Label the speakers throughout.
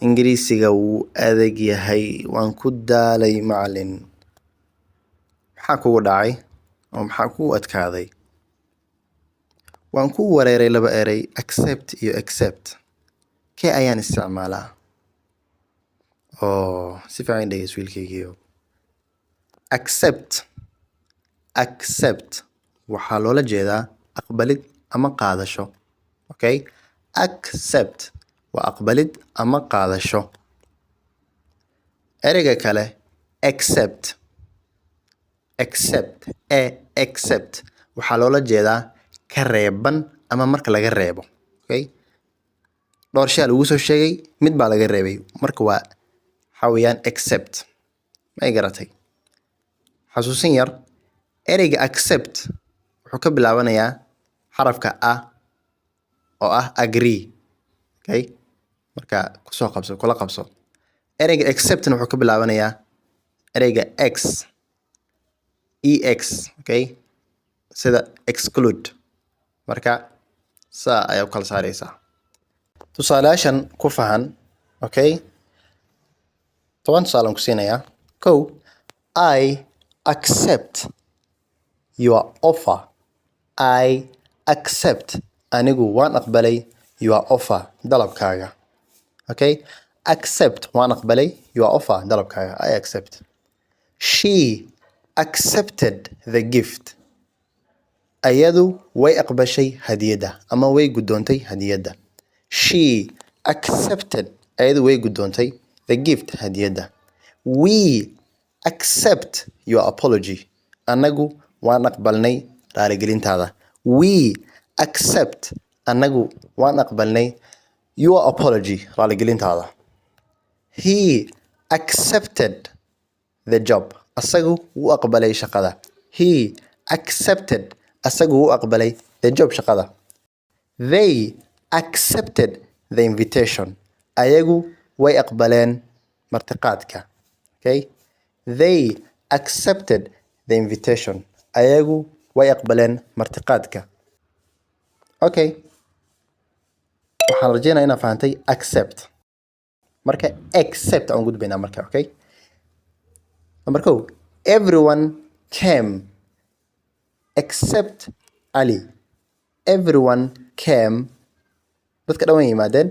Speaker 1: ingiriisiga wuu adag yahay waan ku daalay macallin maxaa kugu dhacay oo maxaa kugu adkaaday waan ku wareeray laba eray accept iyo accept kee ayaan isticmaalaa si fiican dhegeyso wiilkaygiiyo accept waxaa loola jeedaa aqbalid ama qaadasho okay accept waa aqbalid ama qaadasho ereyga kale accept waxaa loola jeedaa ka reeban ama marka laga reebo okay dhowr shay lagu soo sheegay mid baa laga reebay marka waa xawiyaan accept ma garatay xasuusin yar ereyga accept wuxuu ka bilaabanayaa xarafka a oo ah agree okay marka kula qabso ereyga accept wuxuu ka bilaabanayaa ereyga ex okay sida exclude marka saa ayaa u kala saaraysaa tusaalayaashan ku fahan okay 10 tusaale aan ku siinayaa kow I accept your offer I accept anigu waan aqbalay your offer dalabkaaga okay accept waan aqbalay your offer dalabkaaga I accept she accepted the gift ayadu way aqbashay hadiyada ama way gudoontay hadiyada she accepted ayadu way gudoontay the gift hadiyada we accept your apology anagu waan aqbalnay raaligelintaada we accept anagu waan aqbalnay your apology raaligelintaada he accepted the job asagu wuu aqbalay shaqada he accepted asagu wuu aqbalay the job shaqada they accepted the invitation ayagu way aqbaleen martiqaadka okay they accepted the invitation ayagu way aqbaleen martiqaadka okay waxaan rajeynayaa inaad fahantay accept marka accept aan gudbaynaa marka okay number 2 everyone came except Ali everyone came dadka dhan way yimaadeen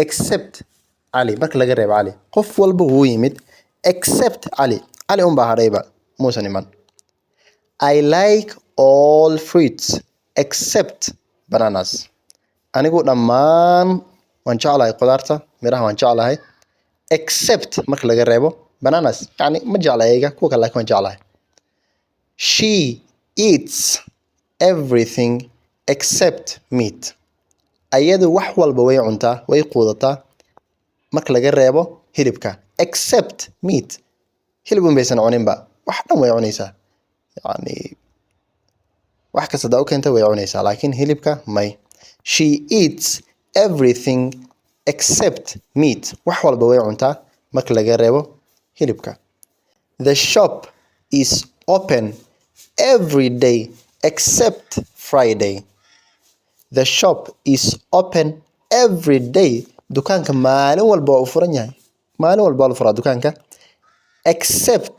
Speaker 1: except Ali marka laga reebo Ali qof walba wuu yimid except Ali un baa hadhayba muusan iman I like all fruits except bananas anigu dhammaan waan jeclahay qudaarta miraha waan jeclahay except marka laga reebo bananas yani ma jeclayga kuwa kale laakiin waan jeclahay she eats everything except meat ayadu wax walba way cuntaa way quudataa marka laga reebo hilibka except meat hilib baysan cuninba wax dhan way cunaysaa yani wax kasta daa u keenta way cunaysaa laakiin hilibka may she eats everything except meat wax walba way cuntaa marka laga reebo hilibka the shop is open every day except Friday the shop is open every day dukaanka maalin walba waa u furan yahay maalin walba waa la furaa dukaanka except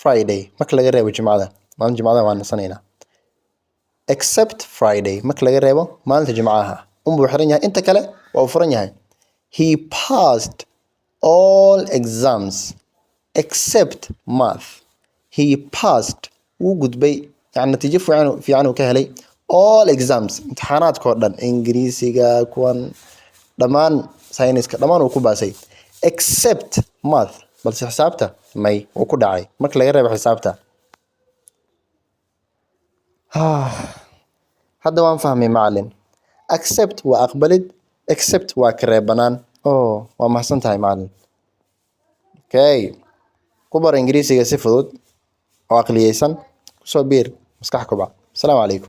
Speaker 1: Friday marka laga reebo jimcada maalin jimcada waan nasanaynaa except Friday marka laga reebo maalinta jimcaha buu xiran yahay inta kale waa u furan yahay he passed all exams except math he passed wuu gudbay yani natiijo fiican uu ka helay all exams imtixaanaadkoo dhan ingiriisiga kuwan dhammaan sayniska dhammaan uu ku baasay except math balse xisaabta may uu ku dhacay marka laga reebo xisaabta hadda waan fahmay macallin accept waa aqbalid accept waa ka reebanaan waa mahadsan tahay macallin okay ku bar ingiriisiga si fudud oo aqliyeysan kusoo biir maskax kubac. السلام عليكم.